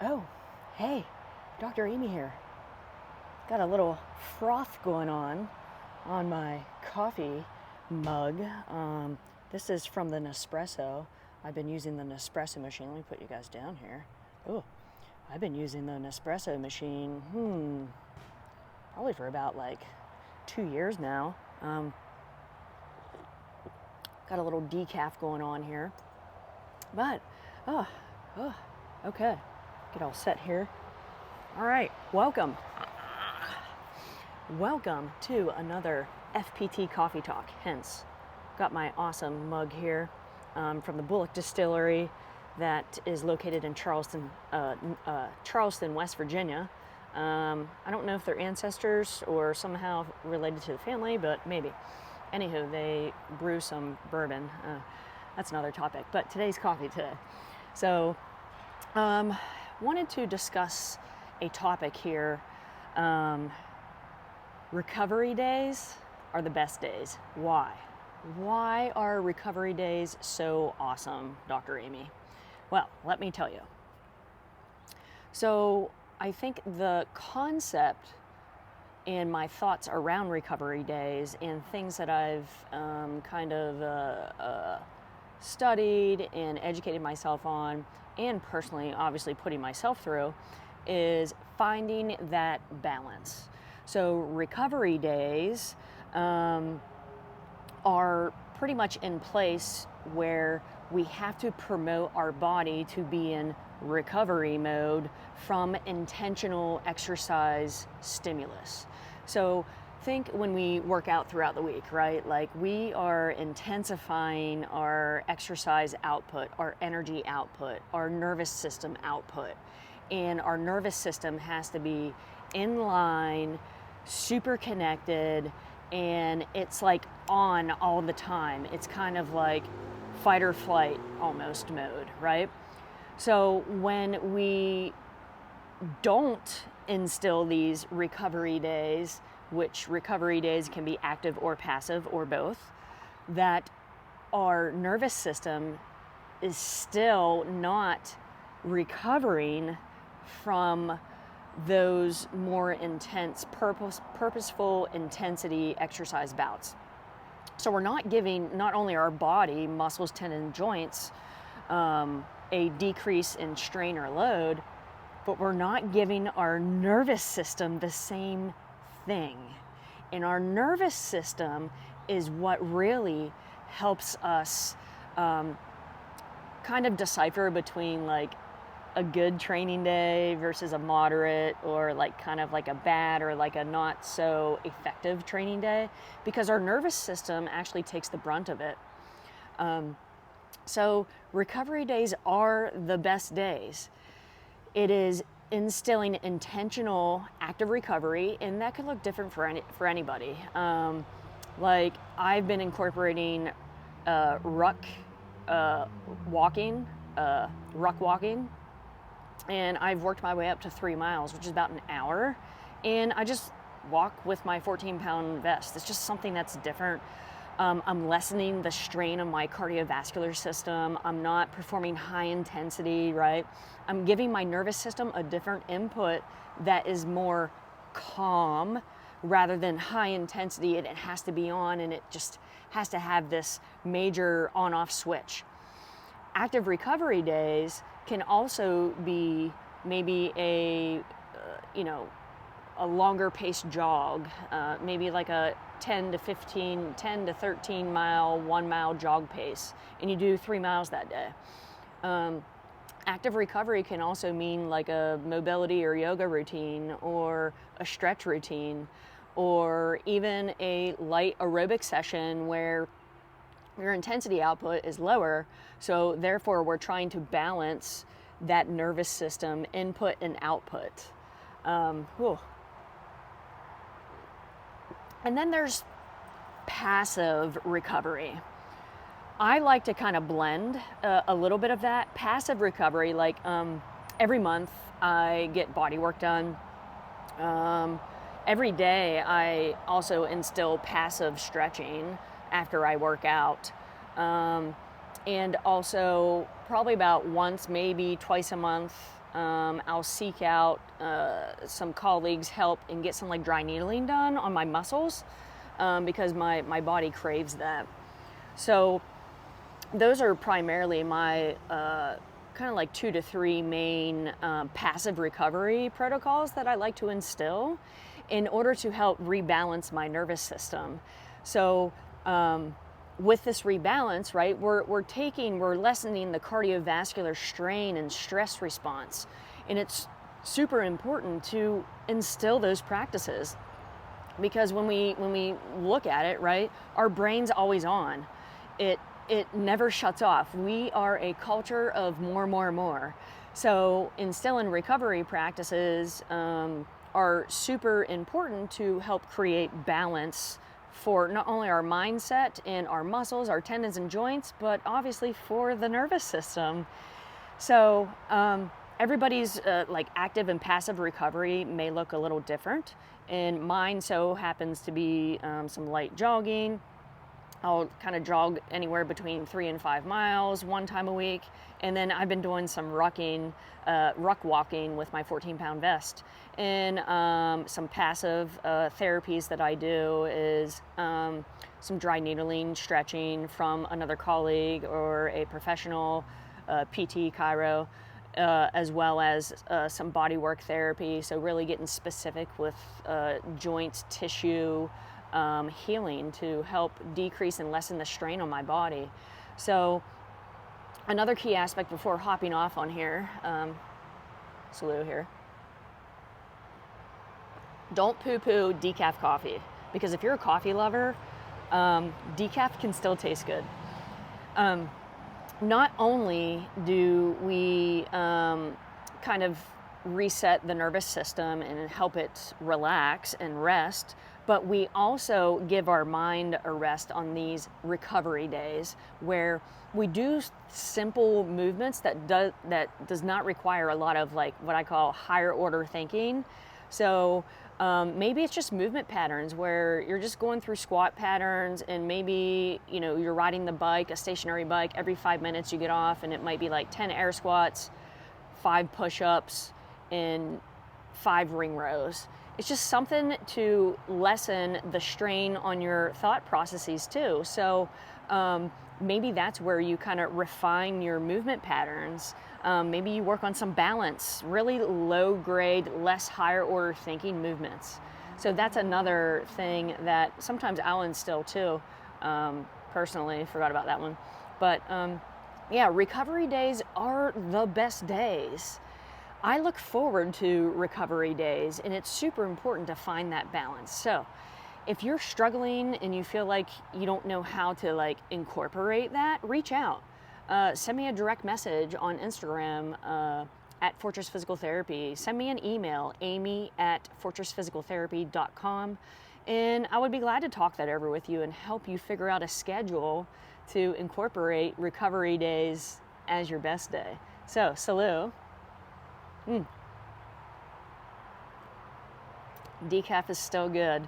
Oh, hey, Dr. Amy here. Got a little froth going on my coffee mug. This is from the Nespresso. I've been using the Nespresso machine. Let me put you guys down here. Oh, I've been using the Nespresso machine, probably for about like 2 years now. Got a little decaf going on here. But, okay. Get all set here. All right, welcome. Welcome to another FPT Coffee Talk. Hence, got my awesome mug here from the Bullock Distillery that is located in Charleston, West Virginia. I don't know if they're ancestors or somehow related to the family, but maybe. Anywho, they brew some bourbon. That's another topic, but today's coffee today. So, wanted to discuss a topic here. Recovery days are the best days. Why? Why are recovery days so awesome, Dr. Amy? Well, let me tell you. So I think the concept and my thoughts around recovery days and things that I've studied and educated myself on, and personally, obviously, putting myself through, is finding that balance. So recovery days are pretty much in place where we have to promote our body to be in recovery mode from intentional exercise stimulus. So think when we work out throughout the week, right? Like we are intensifying our exercise output, our energy output, our nervous system output. And our nervous system has to be in line, super connected, and it's like on all the time. It's kind of like fight or flight almost mode, right? So when we don't instill these recovery days, which recovery days can be active or passive or both, that our nervous system is still not recovering from those more intense, purposeful intensity exercise bouts. So we're not giving not only our body, muscles, tendons, joints, a decrease in strain or load, but we're not giving our nervous system the same thing. And our nervous system is what really helps us kind of decipher between like a good training day versus a moderate, or like kind of like a bad or like a not so effective training day, because our nervous system actually takes the brunt of it. So recovery days are the best days. It is instilling intentional active recovery, and that could look different for anybody. Like I've been incorporating ruck walking, and I've worked my way up to 3 miles, which is about an hour, and I just walk with my 14-pound vest. It's just something that's different. I'm lessening the strain on my cardiovascular system. I'm not performing high intensity, right? I'm giving my nervous system a different input that is more calm rather than high intensity, and it has to be on, and it just has to have this major on-off switch. Active recovery days can also be maybe a longer paced jog, maybe like a 10 to 13 mile, 1 mile jog pace, and you do 3 miles that day. Active recovery can also mean like a mobility or yoga routine, or a stretch routine, or even a light aerobic session where your intensity output is lower, so therefore we're trying to balance that nervous system input and output. And then there's passive recovery. I like to kind of blend a little bit of that. Passive recovery, like every month I get body work done. Every day I also instill passive stretching after I work out. And also probably about once, maybe twice a month, I'll seek out some colleagues' help and get some like dry needling done on my muscles because my body craves that. So those are primarily my kind of like 2 to 3 main passive recovery protocols that I like to instill in order to help rebalance my nervous system. So with this rebalance, right, we're lessening the cardiovascular strain and stress response. And it's super important to instill those practices because when we look at it, right, our brain's always on. It never shuts off. We are a culture of more. So instilling recovery practices are super important to help create balance for not only our mindset and our muscles, our tendons and joints, but obviously for the nervous system. So everybody's like active and passive recovery may look a little different. And mine so happens to be some light jogging. I'll kind of jog anywhere between 3 and 5 miles 1 time a week. And then I've been doing some ruck walking with my 14-pound vest. And some passive therapies that I do is some dry needling stretching from another colleague or a professional PT chiro, as well as some body work therapy. So really getting specific with joints, tissue, healing to help decrease and lessen the strain on my body. So another key aspect before hopping off on here, Salute here, don't poo-poo decaf coffee, because if you're a coffee lover, decaf can still taste good. Not only do we kind of reset the nervous system and help it relax and rest, but we also give our mind a rest on these recovery days where we do simple movements that does not require a lot of like what I call higher order thinking. So maybe it's just movement patterns where you're just going through squat patterns, and maybe you're riding the bike, a stationary bike, every 5 minutes you get off, and it might be like 10 air squats, 5 push-ups, and 5 ring rows. It's just something to lessen the strain on your thought processes too. So maybe that's where you kind of refine your movement patterns. Maybe you work on some balance, really low grade, less higher order thinking movements. So that's another thing that sometimes I'll instill too. Personally, forgot about that one. But yeah, recovery days are the best days. I look forward to recovery days, and it's super important to find that balance. So if you're struggling and you feel like you don't know how to like incorporate that, reach out. Send me a direct message on Instagram at Fortress Physical Therapy. Send me an email, amy@fortressphysicaltherapy.com, and I would be glad to talk that over with you and help you figure out a schedule to incorporate recovery days as your best day. So, Salute. Decaf is still good.